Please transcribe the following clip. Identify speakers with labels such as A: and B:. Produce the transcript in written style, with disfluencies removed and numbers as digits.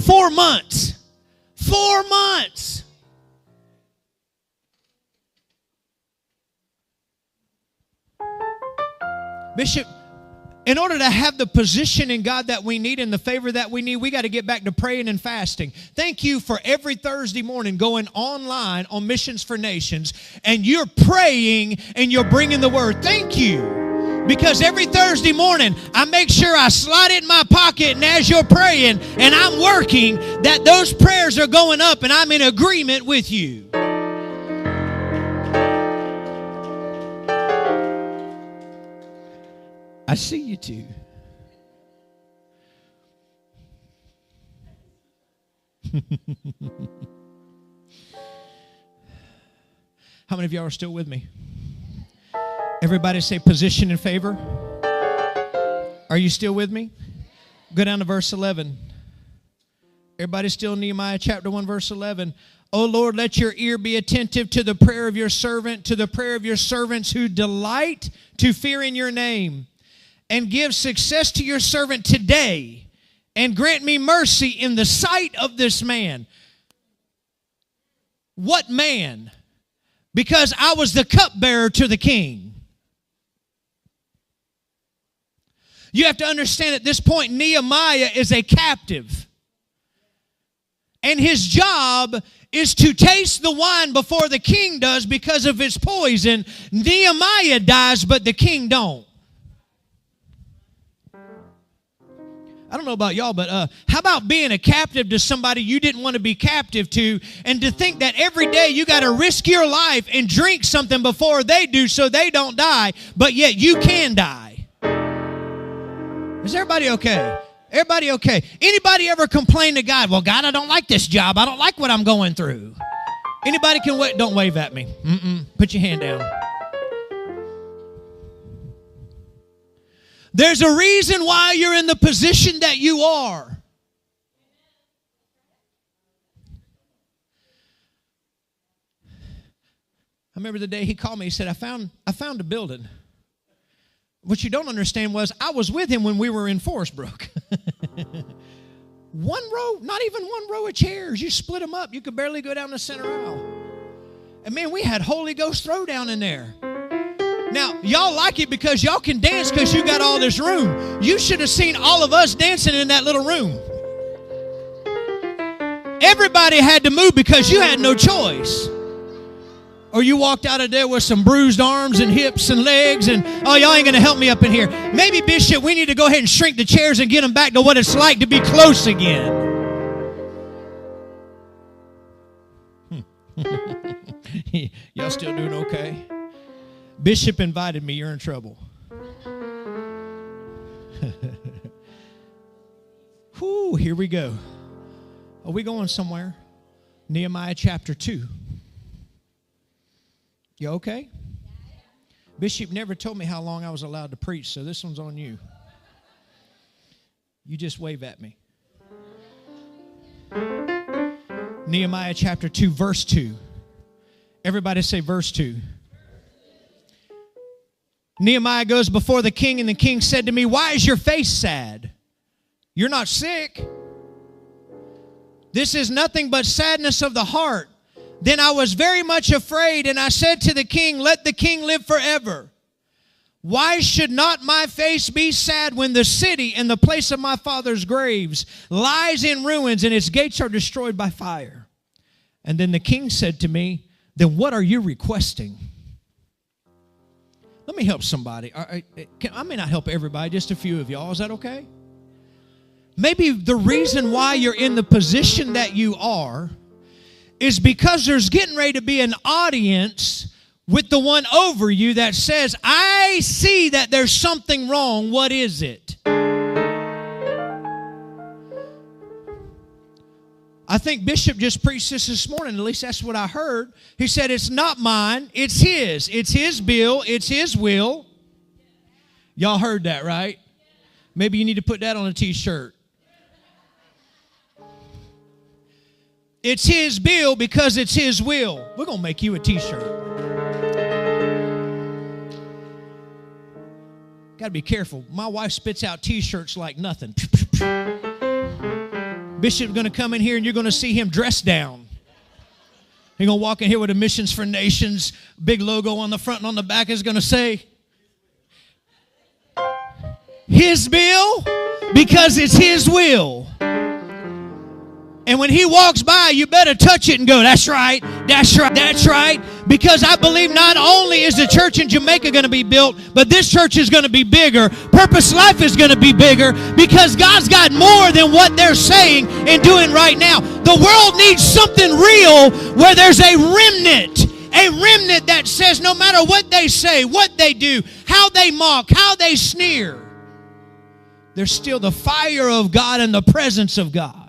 A: 4 months. 4 months. Bishop, in order to have the position in God that we need and the favor that we need, we got to get back to praying and fasting. Thank you for every Thursday morning going online on Missions for Nations, and you're praying and you're bringing the word. Thank you. Because every Thursday morning, I make sure I slide it in my pocket, and as you're praying and I'm working, that those prayers are going up and I'm in agreement with you. I see you too. How many of y'all are still with me? Everybody say position and favor. Are you still with me? Go down to verse 11. Everybody still in Nehemiah chapter 1 verse 11. O Lord, let your ear be attentive to the prayer of your servant, to the prayer of your servants who delight to fear in your name. And give success to your servant today, and grant me mercy in the sight of this man. What man? Because I was the cupbearer to the king. You have to understand at this point, Nehemiah is a captive. And his job is to taste the wine before the king does because of its poison. Nehemiah dies, but the king don't. I don't know about y'all, but how about being a captive to somebody you didn't want to be captive to, and to think that every day you got to risk your life and drink something before they do so they don't die, but yet you can die. Is everybody okay? Everybody okay? Anybody ever complain to God, well, God, I don't like this job. I don't like what I'm going through. Anybody can wait? Don't wave at me. Put your hand down. There's a reason why you're in the position that you are. I remember the day he called me. He said, I found a building. What you don't understand was I was with him when we were in Forest Brook. One row, not even one row of chairs. You split them up. You could barely go down the center aisle. And man, we had Holy Ghost throwdown in there. Now, y'all like it because y'all can dance because you got all this room. You should have seen all of us dancing in that little room. Everybody had to move because you had no choice. Or you walked out of there with some bruised arms and hips and legs and, oh, y'all ain't going to help me up in here. Maybe, Bishop, we need to go ahead and shrink the chairs and get them back to what it's like to be close again. Y'all still doing okay? Bishop invited me. You're in trouble. Whew, here we go. Are we going somewhere? Nehemiah chapter 2. You okay? Bishop never told me how long I was allowed to preach, so this one's on you. You just wave at me. Nehemiah chapter 2, verse 2. Everybody say verse 2. Nehemiah goes before the king, and the king said to me, why is your face sad? You're not sick. This is nothing but sadness of the heart. Then I was very much afraid, and I said to the king, let the king live forever. Why should not my face be sad when the city and the place of my father's graves lies in ruins and its gates are destroyed by fire? And then the king said to me, then what are you requesting? Let me help somebody. I may not help everybody, just a few of y'all. Is that okay? Maybe the reason why you're in the position that you are is because there's getting ready to be an audience with the one over you that says, I see that there's something wrong. What is it? I think Bishop just preached this morning. At least that's what I heard. He said, it's not mine. It's his. It's his bill. It's his will. Y'all heard that, right? Maybe you need to put that on a t-shirt. It's his bill because it's his will. We're going to make you a t-shirt. Got to be careful. My wife spits out t-shirts like nothing. Bishop's going to come in here and you're going to see him dressed down. He's going to walk in here with a Missions for Nations big logo on the front and on the back is going to say, His bill, because it's His will. And when He walks by, you better touch it and go, that's right, that's right, that's right. Because I believe not only is the church in Jamaica going to be built, but this church is going to be bigger. Purpose Life is going to be bigger because God's got more than what they're saying and doing right now. The world needs something real where there's a remnant that says no matter what they say, what they do, how they mock, how they sneer, there's still the fire of God and the presence of God.